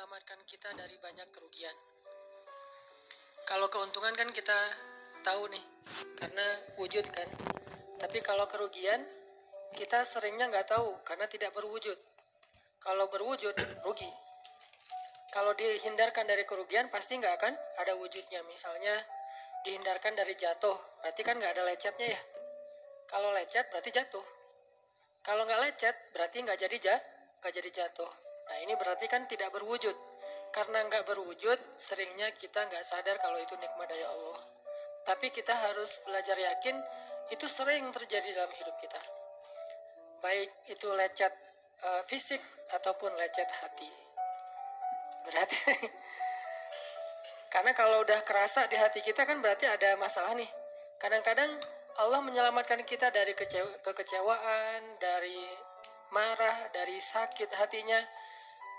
menyelamatkan kita dari banyak kerugian. Kalau keuntungan kan kita tahu nih, karena wujud kan. Tapi kalau kerugian, kita seringnya nggak tahu karena tidak berwujud. Kalau berwujud, rugi. Kalau dihindarkan dari kerugian, pasti nggak akan ada wujudnya. Misalnya, dihindarkan dari jatuh, berarti kan nggak ada lecetnya ya. Kalau lecet, berarti jatuh. Kalau nggak lecet, berarti nggak jadi jatuh. Nah, ini berarti kan tidak berwujud. Karena nggak berwujud, seringnya kita nggak sadar kalau itu nikmat dari Allah. Tapi kita harus belajar yakin, itu sering terjadi dalam hidup kita. Baik itu lecet fisik ataupun lecet hati. Berat. Karena kalau udah kerasa di hati kita kan berarti ada masalah nih. Kadang-kadang Allah menyelamatkan kita dari kekecewaan, dari marah, dari sakit hatinya.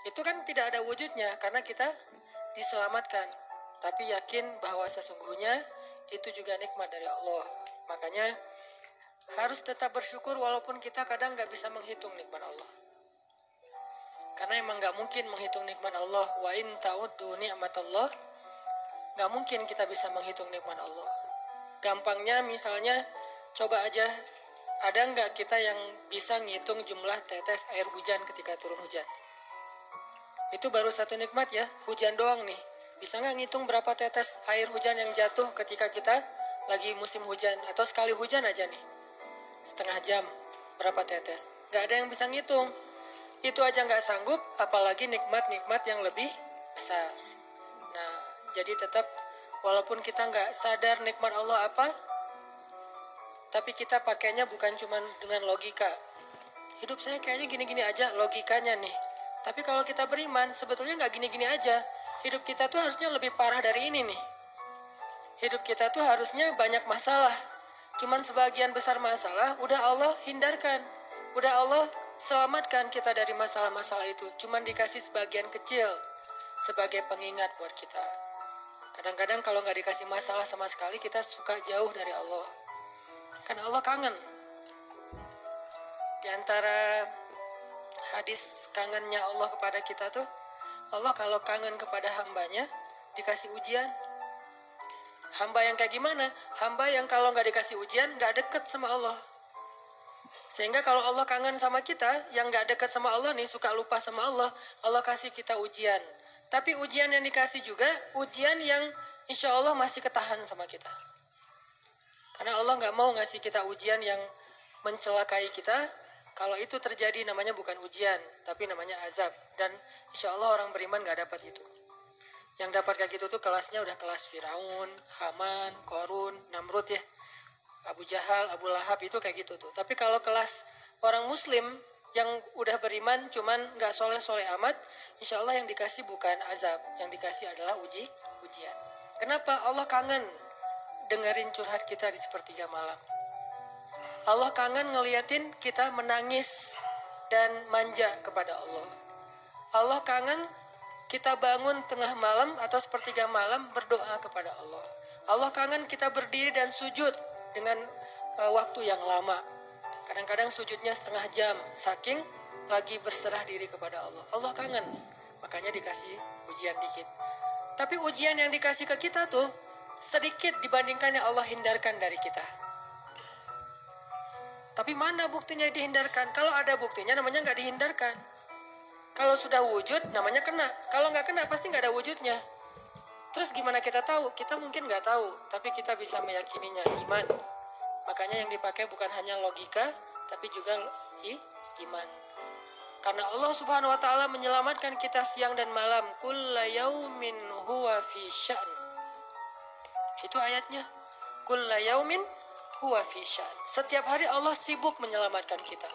Itu kan tidak ada wujudnya karena kita diselamatkan. Tapi yakin bahwa sesungguhnya itu juga nikmat dari Allah. Makanya harus tetap bersyukur walaupun kita kadang nggak bisa menghitung nikmat Allah. Karena emang nggak mungkin menghitung nikmat Allah. Wa in ta'uddu ni'matallah, nggak mungkin kita bisa menghitung nikmat Allah. Gampangnya misalnya, coba aja, ada nggak kita yang bisa ngitung jumlah tetes air hujan ketika turun hujan? Itu baru satu nikmat ya, hujan doang nih. Bisa nggak ngitung berapa tetes air hujan yang jatuh ketika kita lagi musim hujan? Atau sekali hujan aja nih, setengah jam, berapa tetes? Nggak ada yang bisa ngitung. Itu aja nggak sanggup, apalagi nikmat-nikmat yang lebih besar. Nah, jadi tetap walaupun kita nggak sadar nikmat Allah apa, tapi kita pakainya bukan cuma dengan logika. Hidup saya kayaknya gini-gini aja, logikanya nih. Tapi kalau kita beriman, sebetulnya nggak gini-gini aja. Hidup kita tuh harusnya lebih parah dari ini nih. Hidup kita tuh harusnya banyak masalah. Cuman sebagian besar masalah udah Allah hindarkan. Udah Allah selamatkan kita dari masalah-masalah itu. Cuman dikasih sebagian kecil sebagai pengingat buat kita. Kadang-kadang kalau nggak dikasih masalah sama sekali, kita suka jauh dari Allah. Kan Allah kangen. Di antara hadis kangennya Allah kepada kita tuh, Allah kalau kangen kepada hambanya, dikasih ujian. Hamba yang kayak gimana? Hamba yang kalau nggak dikasih ujian, nggak deket sama Allah. Sehingga kalau Allah kangen sama kita, yang nggak deket sama Allah nih, suka lupa sama Allah, Allah kasih kita ujian. Tapi ujian yang dikasih juga, ujian yang insya Allah masih ketahan sama kita. Karena Allah nggak mau ngasih kita ujian yang mencelakai kita. Kalau itu terjadi namanya bukan ujian, tapi namanya azab. Dan insya Allah orang beriman nggak dapat itu. Yang dapat kayak gitu tuh kelasnya udah kelas Firaun, Haman, Korun, Namrud ya. Abu Jahal, Abu Lahab itu kayak gitu tuh. Tapi kalau kelas orang muslim yang udah beriman cuman nggak soleh-soleh amat, insya Allah yang dikasih bukan azab. Yang dikasih adalah ujian. Kenapa? Allah kangen dengerin curhat kita di sepertiga malam. Allah kangen ngeliatin kita menangis dan manja kepada Allah. Allah kangen kita bangun tengah malam atau sepertiga malam berdoa kepada Allah. Allah kangen kita berdiri dan sujud dengan waktu yang lama. Kadang-kadang sujudnya setengah jam, saking lagi berserah diri kepada Allah. Allah kangen, makanya dikasih ujian dikit. Tapi ujian yang dikasih ke kita tuh sedikit dibandingkan yang Allah hindarkan dari kita. Tapi mana buktinya dihindarkan? Kalau ada buktinya namanya nggak dihindarkan. Kalau sudah wujud namanya kena. Kalau nggak kena pasti nggak ada wujudnya. Terus gimana kita tahu? Kita mungkin nggak tahu, tapi kita bisa meyakininya, iman. Makanya yang dipakai bukan hanya logika, tapi juga iman. Karena Allah Subhanahu wa taala menyelamatkan kita siang dan malam. Kulla yaumin huwa fi sya'n. Itu ayatnya. Kulla yaumin huwa fi sya'n. Setiap hari Allah sibuk menyelamatkan kita.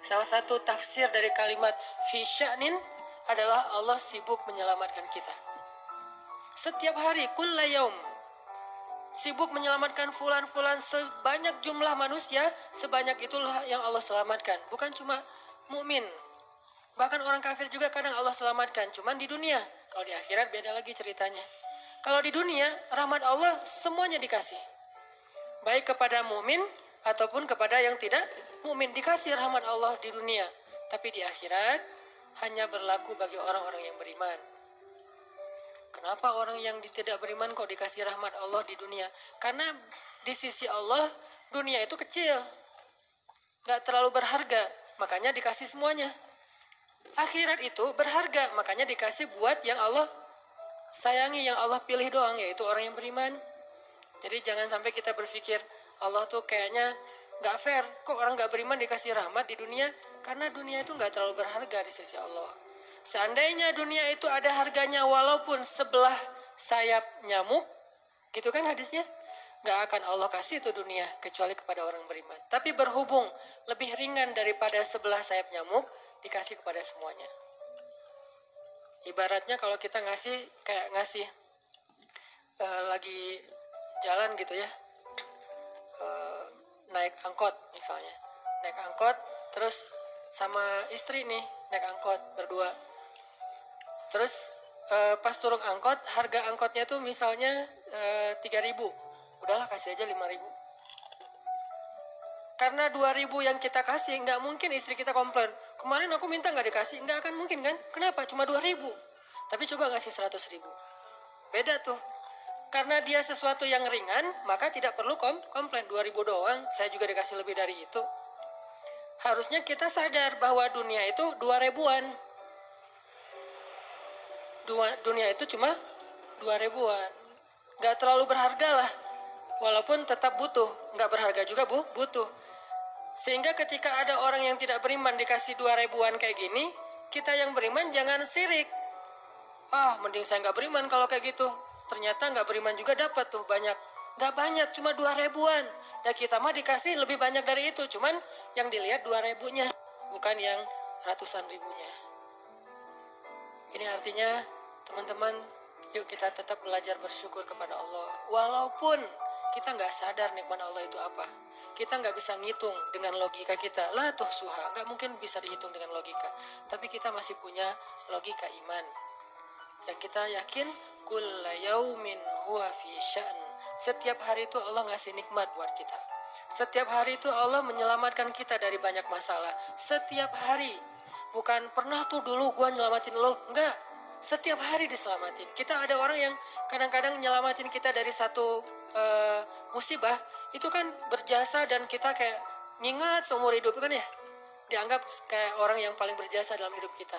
Salah satu tafsir dari kalimat fi sya'nin adalah Allah sibuk menyelamatkan kita. Setiap hari, kulla yaum, sibuk menyelamatkan fulan-fulan, sebanyak jumlah manusia, sebanyak itulah yang Allah selamatkan. Bukan cuma mukmin, bahkan orang kafir juga kadang Allah selamatkan. Cuman di dunia, kalau di akhirat beda lagi ceritanya. Kalau di dunia, rahmat Allah semuanya dikasih. Baik kepada mukmin ataupun kepada yang tidak mukmin, dikasih rahmat Allah di dunia. Tapi di akhirat, hanya berlaku bagi orang-orang yang beriman. Kenapa orang yang tidak beriman kok dikasih rahmat Allah di dunia? Karena di sisi Allah dunia itu kecil, gak terlalu berharga, makanya dikasih semuanya. Akhirat itu berharga, makanya dikasih buat yang Allah sayangi, yang Allah pilih doang, yaitu orang yang beriman. Jadi jangan sampai kita berpikir Allah tuh kayaknya gak fair, kok orang gak beriman dikasih rahmat di dunia? Karena dunia itu gak terlalu berharga di sisi Allah. Seandainya dunia itu ada harganya walaupun sebelah sayap nyamuk, gitu kan hadisnya, gak akan Allah kasih itu dunia kecuali kepada orang beriman. Tapi berhubung lebih ringan daripada sebelah sayap nyamuk, dikasih kepada semuanya. Ibaratnya kalau kita ngasih kayak ngasih lagi jalan gitu ya, naik angkot misalnya, naik angkot terus sama istri nih naik angkot berdua, terus pas turun angkot harga angkotnya tuh misalnya 3.000, udahlah kasih aja 5.000. Karena 2.000 yang kita kasih, nggak mungkin istri kita komplain, kemarin aku minta nggak dikasih, nggak akan mungkin kan? Kenapa? Cuma 2.000. Tapi coba ngasih 100.000, beda tuh. Karena dia sesuatu yang ringan, maka tidak perlu komplain. 2.000 doang, saya juga dikasih lebih dari itu. Harusnya kita sadar bahwa dunia itu 2.000-an. Dunia itu cuma 2.000-an. Nggak terlalu berharga lah. Walaupun tetap butuh, nggak berharga juga butuh. Sehingga ketika ada orang yang tidak beriman dikasih 2.000-an kayak gini, kita yang beriman jangan sirik. Mending saya nggak beriman kalau kayak gitu. Ternyata nggak beriman juga dapat tuh banyak. Nggak banyak, cuma 2.000-an. Dan kita mah dikasih lebih banyak dari itu. Cuman yang dilihat 2.000-nya, bukan yang ratusan ribunya. Ini artinya teman-teman, yuk kita tetap belajar bersyukur kepada Allah. Walaupun kita nggak sadar nikmat Allah itu apa. Kita nggak bisa ngitung dengan logika kita. La tuhsuha, nggak mungkin bisa dihitung dengan logika. Tapi kita masih punya logika iman. Yang kita yakin, kulla yaumin huwa fi sya'n. Setiap hari itu Allah ngasih nikmat buat kita. Setiap hari itu Allah menyelamatkan kita dari banyak masalah. Setiap hari. Bukan pernah tuh dulu gue nyelamatin lo. Enggak. Setiap hari diselamatin. Kita ada orang yang kadang-kadang nyelamatin kita dari satu musibah. Itu kan berjasa dan kita kayak ngingat seumur hidup kan ya. Dianggap kayak orang yang paling berjasa dalam hidup kita.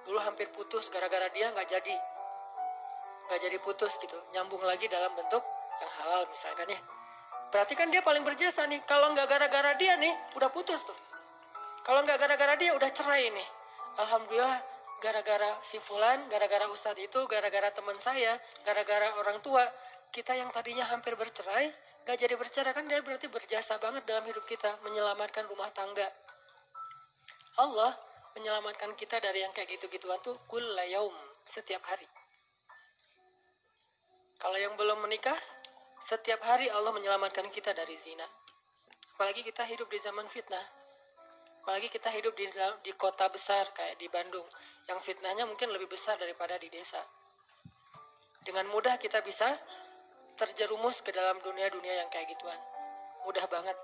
Dulu hampir putus gara-gara dia nggak jadi putus gitu. Nyambung lagi dalam bentuk yang halal misalkan ya. Berarti kan dia paling berjasa nih. Kalau nggak gara-gara dia nih, udah putus tuh. Kalau nggak gara-gara dia, udah cerai nih. Alhamdulillah, gara-gara si fulan, gara-gara ustadz itu, gara-gara teman saya, gara-gara orang tua, kita yang tadinya hampir bercerai, nggak jadi bercerai kan dia berarti berjasa banget dalam hidup kita, menyelamatkan rumah tangga. Allah menyelamatkan kita dari yang kayak gitu-gituan tuh kulla yaum, setiap hari. Kalau yang belum menikah, setiap hari Allah menyelamatkan kita dari zina. Apalagi kita hidup di zaman fitnah. Apalagi kita hidup di kota besar kayak di Bandung, yang fitnahnya mungkin lebih besar daripada di desa. Dengan mudah kita bisa terjerumus ke dalam dunia-dunia yang kayak gituan. Mudah banget.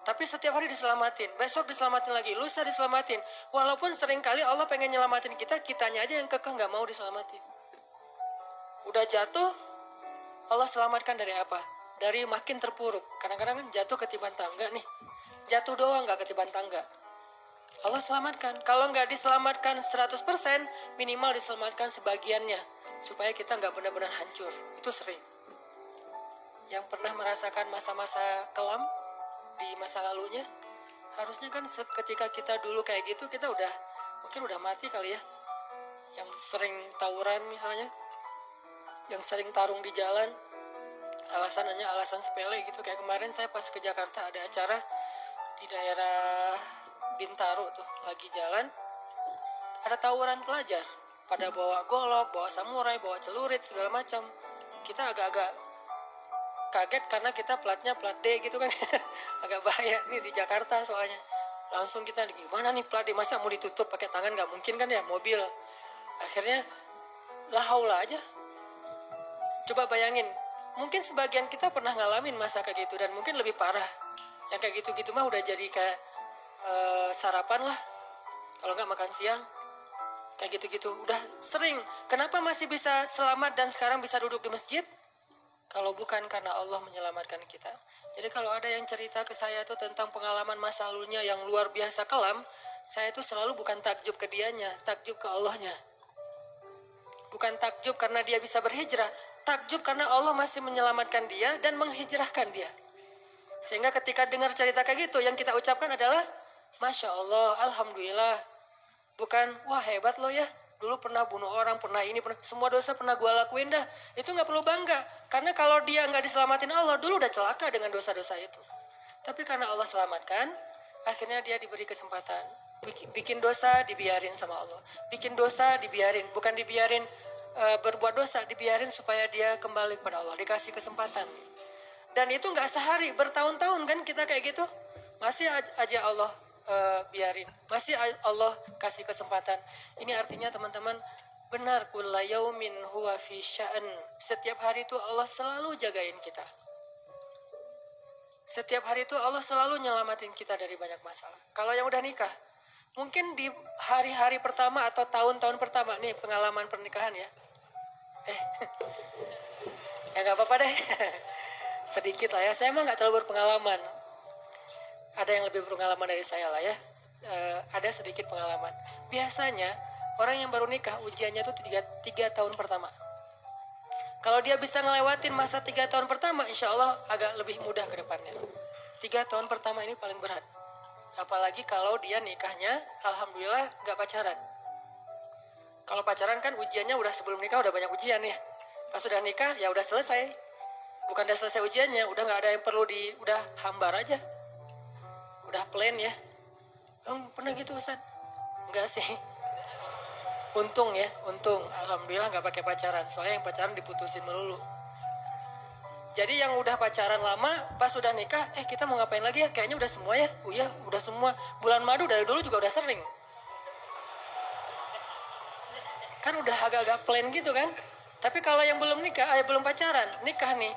Tapi setiap hari diselamatin, besok diselamatin lagi, lusa diselamatin. Walaupun seringkali Allah pengen nyelamatin kita, kitanya aja yang kekeh gak mau diselamatin. Udah jatuh, Allah selamatkan dari apa? Dari makin terpuruk. Kadang-kadang kan jatuh ketiban tangga nih. Jatuh doang gak ketiban tangga. Allah selamatkan. Kalau nggak diselamatkan 100%, minimal diselamatkan sebagiannya. Supaya kita nggak benar-benar hancur. Itu sering. Yang pernah merasakan masa-masa kelam di masa lalunya, harusnya kan ketika kita dulu kayak gitu, kita mungkin udah mati kali ya. Yang sering tawuran misalnya, yang sering tarung di jalan, alasannya alasan sepele gitu. Kayak kemarin saya pas ke Jakarta ada acara di daerah Bintaro tuh, lagi jalan, ada tawuran pelajar, pada bawa golok, bawa samurai, bawa celurit, segala macam. Kita agak-agak kaget karena kita platnya plat D gitu kan. Agak bahaya nih di Jakarta soalnya. Langsung kita, gimana nih plat D, masa mau ditutup pakai tangan, gak mungkin kan ya, mobil. Akhirnya la haula aja. Coba bayangin, mungkin sebagian kita pernah ngalamin masa kayak gitu, dan mungkin lebih parah. Yang kayak gitu-gitu mah udah jadi kayak sarapan lah. Kalau nggak makan siang, kayak gitu-gitu. Udah sering. Kenapa masih bisa selamat dan sekarang bisa duduk di masjid? Kalau bukan karena Allah menyelamatkan kita. Jadi kalau ada yang cerita ke saya itu tentang pengalaman masa lalunya yang luar biasa kelam, saya itu selalu bukan takjub ke dianya, takjub ke Allahnya. Bukan takjub karena dia bisa berhijrah, takjub karena Allah masih menyelamatkan dia dan menghijrahkan dia. Sehingga ketika dengar cerita kayak gitu, yang kita ucapkan adalah Masya Allah, Alhamdulillah. Bukan, wah hebat lo ya, dulu pernah bunuh orang, pernah ini, pernah, semua dosa pernah gue lakuin dah. Itu gak perlu bangga, karena kalau dia gak diselamatin Allah, dulu udah celaka dengan dosa-dosa itu. Tapi karena Allah selamatkan, akhirnya dia diberi kesempatan. Bikin dosa dibiarin sama Allah, bikin dosa dibiarin, bukan dibiarin berbuat dosa, dibiarin supaya dia kembali kepada Allah, dikasih kesempatan. Dan itu nggak sehari, bertahun-tahun kan kita kayak gitu, masih aja Allah biarin, masih Allah kasih kesempatan. Ini artinya teman-teman, benar, kulla yaumin huwa fi sya'an. Setiap hari itu Allah selalu jagain kita. Setiap hari itu Allah selalu nyelamatin kita dari banyak masalah. Kalau yang udah nikah, mungkin di hari-hari pertama atau tahun-tahun pertama, nih pengalaman pernikahan ya. Ya gak apa-apa deh. Sedikit lah ya, saya emang gak terlalu berpengalaman. Ada yang lebih berpengalaman dari saya lah ya. Ada sedikit pengalaman. Biasanya orang yang baru nikah ujiannya tuh 3 tahun pertama. Kalau dia bisa ngelewatin masa 3 tahun pertama, insya Allah agak lebih mudah ke depannya. 3 tahun pertama ini paling berat. Apalagi kalau dia nikahnya, alhamdulillah gak pacaran. Kalau pacaran kan ujiannya udah sebelum nikah udah banyak ujian ya. Pas sudah nikah ya udah selesai. Bukan udah selesai ujiannya, udah gak ada yang perlu udah hambar aja. Udah plain ya. Pernah gitu Ustaz? Enggak sih. Untung ya, untung. Alhamdulillah gak pakai pacaran. Soalnya yang pacaran diputusin melulu. Jadi yang udah pacaran lama, pas udah nikah, kita mau ngapain lagi ya? Kayaknya udah semua ya. Oh iya, udah semua. Bulan madu dari dulu juga udah sering. Kan udah agak-agak plain gitu kan. Tapi kalau yang belum nikah, belum pacaran, nikah nih.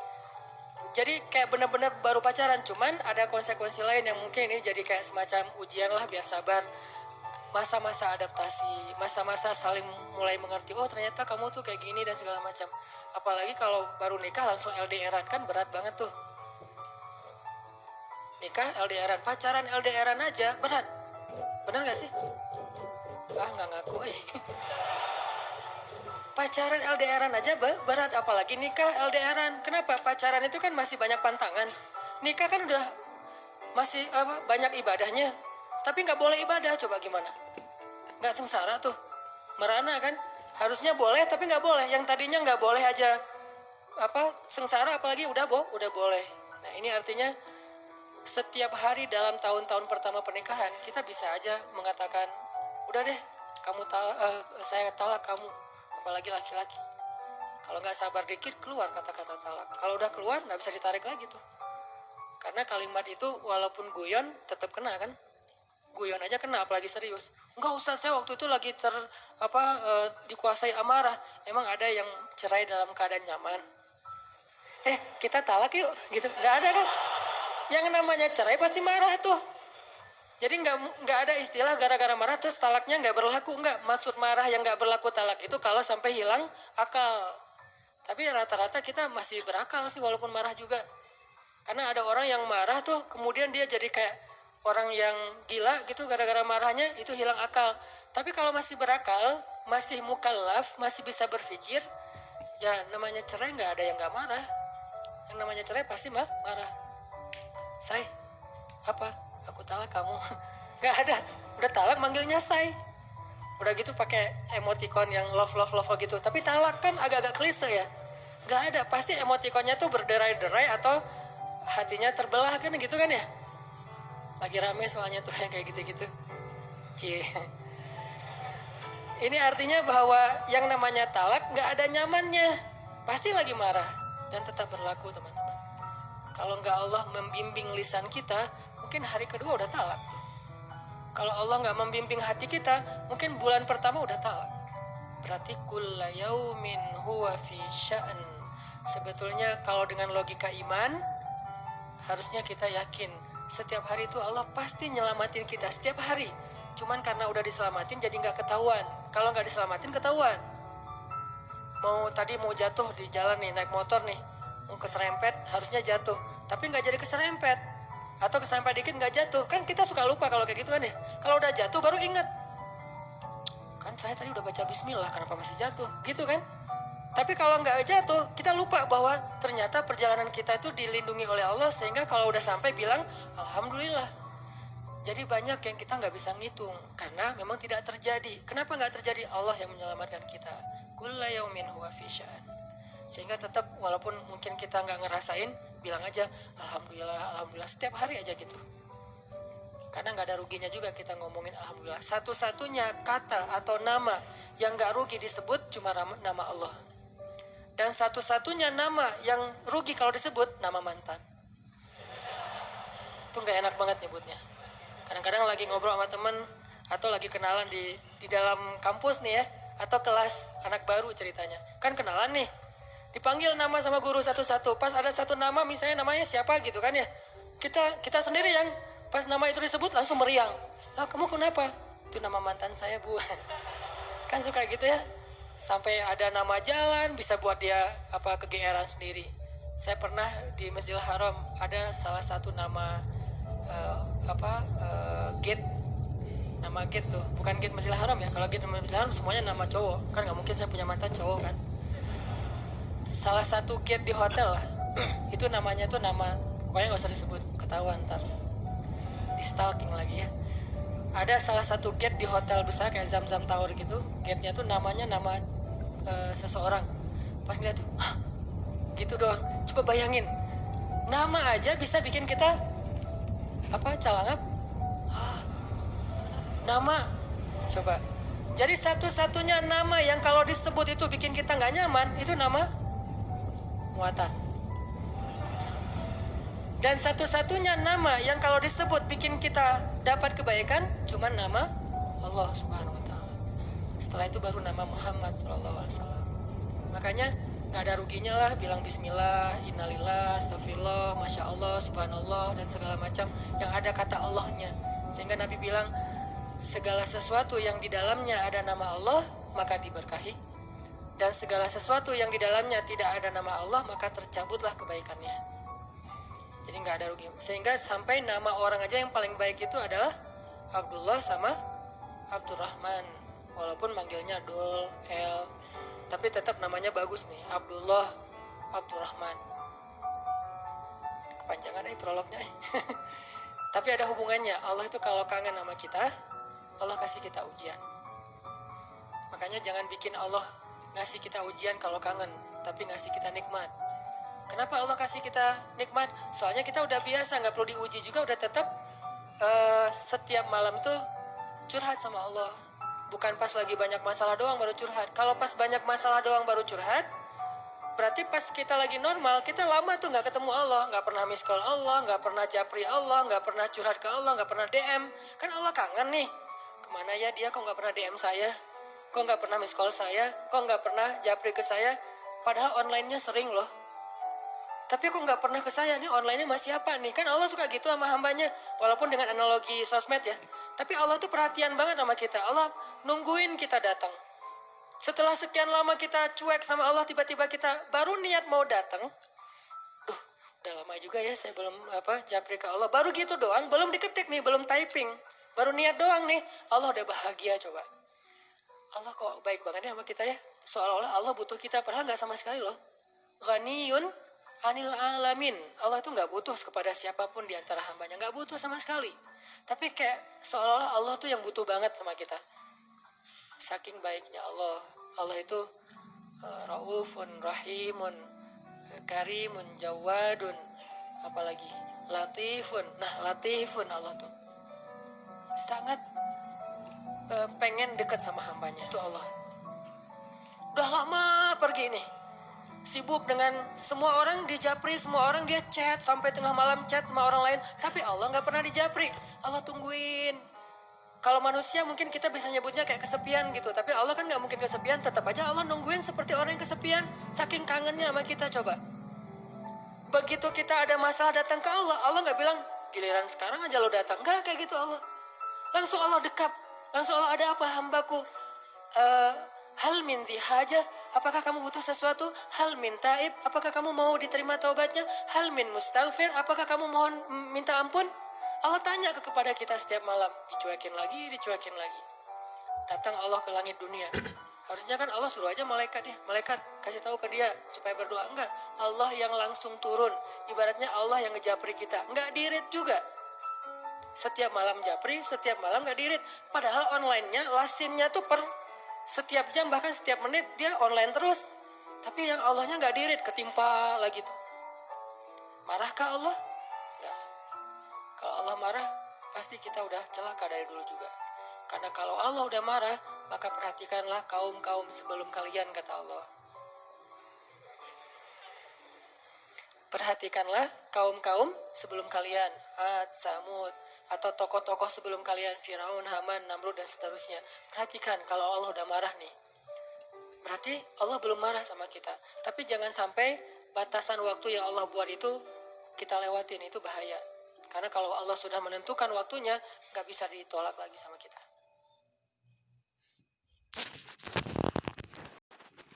Jadi kayak benar-benar baru pacaran, cuman ada konsekuensi lain yang mungkin ini jadi kayak semacam ujian lah, biar sabar. Masa-masa adaptasi, masa-masa saling mulai mengerti, oh ternyata kamu tuh kayak gini dan segala macam. Apalagi kalau baru nikah langsung LDRan, kan berat banget tuh. Nikah LDRan, pacaran LDRan aja berat. Bener gak sih? Nggak ngaku Pacaran LDRan aja berat, apalagi nikah LDRan. Kenapa? Pacaran itu kan masih banyak pantangan. Nikah kan udah masih banyak ibadahnya. Tapi nggak boleh ibadah, coba gimana? Nggak sengsara tuh, merana kan? Harusnya boleh, tapi nggak boleh. Yang tadinya nggak boleh aja sengsara, apalagi udah boleh. Nah ini artinya setiap hari dalam tahun-tahun pertama pernikahan kita bisa aja mengatakan, udah deh, saya talak kamu, apalagi laki-laki. Kalau nggak sabar dikit keluar kata-kata talak. Kalau udah keluar nggak bisa ditarik lagi tuh. Karena kalimat itu walaupun guyon tetap kena kan? Guyon aja kena, apalagi serius. Enggak usah, saya waktu itu lagi dikuasai amarah. Emang ada yang cerai dalam keadaan nyaman? Kita talak yuk, gitu. Enggak ada kan? Yang namanya cerai pasti marah tuh. Jadi enggak ada istilah gara-gara marah terus talaknya enggak berlaku. Enggak, maksud marah yang enggak berlaku talak itu kalau sampai hilang akal. Tapi rata-rata kita masih berakal sih walaupun marah juga. Karena ada orang yang marah tuh kemudian dia jadi kayak orang yang gila gitu, gara-gara marahnya itu hilang akal. Tapi kalau masih berakal, masih mukallaf, masih bisa berpikir, ya namanya cerai nggak ada yang nggak marah. Yang namanya cerai pasti marah. Say, aku talak kamu. Nggak ada, udah talak manggilnya say. Udah gitu pakai emoticon yang love gitu. Tapi talak kan agak-agak klise ya. Nggak ada, pasti emoticonnya tuh berderai-derai atau hatinya terbelah kan gitu kan ya. Lagi rame soalnya tuh yang kayak gitu-gitu. Ini artinya bahwa yang namanya talak gak ada nyamannya. Pasti lagi marah. Dan tetap berlaku teman-teman. Kalau gak Allah membimbing lisan kita, mungkin hari kedua udah talak. Kalau Allah gak membimbing hati kita, mungkin bulan pertama udah talak. Berarti kulla yaumin huwa fi sya'an. Sebetulnya kalau dengan logika iman, harusnya kita yakin setiap hari itu Allah pasti nyelamatin kita setiap hari. Cuman karena udah diselamatin jadi nggak ketahuan. Kalau nggak diselamatin ketahuan. Mau jatuh di jalan nih, naik motor nih, mau keserempet, harusnya jatuh, tapi nggak jadi keserempet, atau keserempet dikit nggak jatuh. Kan kita suka lupa kalau kayak gitu kan ya. Kalau udah jatuh baru ingat, kan saya tadi udah baca bismillah, kenapa masih jatuh, gitu kan. Tapi kalau nggak jatuh, kita lupa bahwa ternyata perjalanan kita itu dilindungi oleh Allah, sehingga kalau udah sampai bilang alhamdulillah. Jadi banyak yang kita nggak bisa ngitung karena memang tidak terjadi. Kenapa nggak terjadi? Allah yang menyelamatkan kita. Kulla yaumin huwa fi sya'an. Sehingga tetap walaupun mungkin kita nggak ngerasain, bilang aja alhamdulillah, alhamdulillah setiap hari aja gitu. Karena nggak ada ruginya juga kita ngomongin alhamdulillah. Satu-satunya kata atau nama yang nggak rugi disebut cuma nama Allah. Dan satu-satunya nama yang rugi kalau disebut nama mantan. Itu nggak enak banget nyebutnya. Kadang-kadang lagi ngobrol sama temen atau lagi kenalan di dalam kampus nih ya, atau kelas anak baru ceritanya. Kan kenalan nih, dipanggil nama sama guru satu-satu. Pas ada satu nama misalnya namanya siapa gitu kan ya. Kita sendiri yang pas nama itu disebut langsung meriang. Lah kamu kenapa? Itu nama mantan saya, Bu. Kan suka gitu ya. Sampai ada nama jalan bisa buat dia kegeeran sendiri. Saya pernah di Masjidil Haram ada salah satu nama gate, nama gate tuh bukan gate Masjidil Haram ya. Kalau gate Masjidil Haram semuanya nama cowok kan, nggak mungkin saya punya mantan cowok kan. Salah satu gate di hotel lah itu namanya tuh nama, pokoknya nggak usah disebut, ketahuan ntar di stalking lagi ya. Ada salah satu gate di hotel besar kayak Zamzam Tower gitu, gate-nya tuh namanya nama seseorang. Pas ngeliat tuh gitu doang. Coba bayangin, nama aja bisa bikin kita calangap. Nama, coba. Jadi satu-satunya nama yang kalau disebut itu bikin kita nggak nyaman, itu nama muatan. Dan satu-satunya nama yang kalau disebut bikin kita dapat kebaikan, cuma nama Allah Subhanahu Wa Taala. Setelah itu baru nama Muhammad Sallallahu Alaihi Wasallam. Makanya nggak ada ruginya lah bilang Bismillah, Innalillah, Astagfirullah, Masya Allah, Subhanallah, dan segala macam yang ada kata Allahnya. Sehingga Nabi bilang, segala sesuatu yang di dalamnya ada nama Allah, maka diberkahi. Dan segala sesuatu yang di dalamnya tidak ada nama Allah, maka tercabutlah kebaikannya. Jadi nggak ada rugi. Sehingga sampai nama orang aja yang paling baik itu adalah Abdullah sama Abdurrahman. Walaupun manggilnya Dul, El, tapi tetap namanya bagus nih, Abdullah, Abdurrahman. Kepanjangan prolognya. Tapi ada hubungannya. Allah itu kalau kangen sama kita, Allah kasih kita ujian. Makanya jangan bikin Allah ngasih kita ujian kalau kangen, tapi ngasih kita nikmat. Kenapa Allah kasih kita nikmat? Soalnya kita udah biasa, nggak perlu diuji juga, udah tetap setiap malam tuh curhat sama Allah. Bukan pas lagi banyak masalah doang baru curhat. Kalau pas banyak masalah doang baru curhat, berarti pas kita lagi normal, kita lama tuh nggak ketemu Allah, nggak pernah miss call Allah, nggak pernah japri Allah, nggak pernah curhat ke Allah, nggak pernah DM. Kan Allah kangen nih. Kemana ya dia, kok nggak pernah DM saya? Kok nggak pernah miss call saya? Kok nggak pernah japri ke saya? Padahal online-nya sering loh. Tapi kok nggak pernah ke saya nih, online-nya masih apa nih? Kan Allah suka gitu sama hambanya, walaupun dengan analogi sosmed ya. Tapi Allah tuh perhatian banget sama kita. Allah nungguin kita datang. Setelah sekian lama kita cuek sama Allah, tiba-tiba kita baru niat mau datang. Duh, udah lama juga ya saya belum japri ke Allah. Baru gitu doang, belum diketik nih, belum typing. Baru niat doang nih, Allah udah bahagia coba. Allah kok baik banget ya sama kita ya. Seolah-olah Allah butuh kita, padahal nggak sama sekali loh. Ghaniyun anil alamin. Allah itu nggak butuh kepada siapapun di antara hambanya, nggak butuh sama sekali. Tapi kayak seolah-olah Allah tuh yang butuh banget sama kita. Saking baiknya Allah. Allah itu raufun, rahimun, karimun, jawadun, apalagi latifun. Nah, latifun Allah tuh sangat pengen dekat sama hambanya, itu Allah. Udah lama pergi nih, sibuk dengan semua orang dijapri, semua orang dia chat sampai tengah malam, chat sama orang lain, tapi Allah nggak pernah dijapri. Allah tungguin. Kalau manusia mungkin kita bisa nyebutnya kayak kesepian gitu, tapi Allah kan nggak mungkin kesepian. Tetap aja Allah nungguin seperti orang yang kesepian, saking kangennya sama kita. Coba begitu kita ada masalah datang ke Allah, Allah nggak bilang giliran sekarang aja lo datang, nggak kayak gitu. Allah langsung Allah dekap. Langsung Allah, ada apa hambaku? Eh, hal min haja, apakah kamu butuh sesuatu? Hal min taib, apakah kamu mau diterima taubatnya? Hal min mustaghfir, apakah kamu mohon minta ampun? Allah tanya kepada kita setiap malam, dicuekin lagi, dicuekin lagi. Datang Allah ke langit dunia. Harusnya kan Allah suruh aja malaikat ya, malaikat kasih tahu ke dia supaya berdoa. Enggak, Allah yang langsung turun. Ibaratnya Allah yang ngejapri kita. Enggak dirit juga. Setiap malam japri, setiap malam enggak dirit. Padahal online-nya, lasinnya tuh per setiap jam bahkan setiap menit dia online terus. Tapi yang Allahnya enggak dirit, ketimpa lagi tuh. Marahkah Allah? Enggak. Kalau Allah marah, pasti kita udah celaka dari dulu juga. Karena kalau Allah udah marah, maka perhatikanlah kaum-kaum sebelum kalian, kata Allah. Perhatikanlah kaum-kaum sebelum kalian, Ad, Samud, atau tokoh-tokoh sebelum kalian, Firaun, Haman, Namrud, dan seterusnya. Perhatikan kalau Allah udah marah nih. Berarti Allah belum marah sama kita. Tapi jangan sampai batasan waktu yang Allah buat itu kita lewatin, itu bahaya. Karena kalau Allah sudah menentukan waktunya, gak bisa ditolak lagi sama kita.